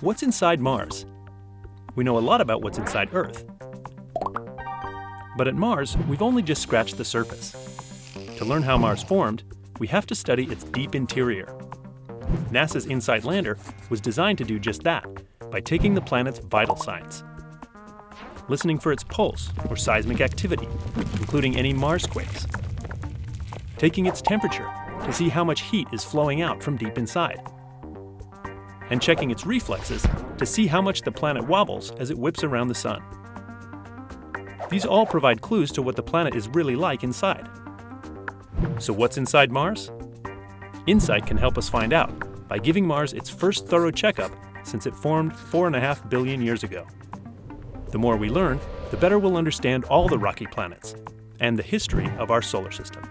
What's inside Mars? We know a lot about what's inside Earth. But at Mars, we've only just scratched the surface. To learn how Mars formed, we have to study its deep interior. NASA's InSight lander was designed to do just that by taking the planet's vital signs, listening for its pulse or seismic activity, including any Marsquakes, taking its temperature to see how much heat is flowing out from deep inside, and checking its reflexes to see how much the planet wobbles as it whips around the sun. These all provide clues to what the planet is really like inside. So what's inside Mars? InSight can help us find out by giving Mars its first thorough checkup since it formed 4.5 billion years ago. The more we learn, the better we'll understand all the rocky planets and the history of our solar system.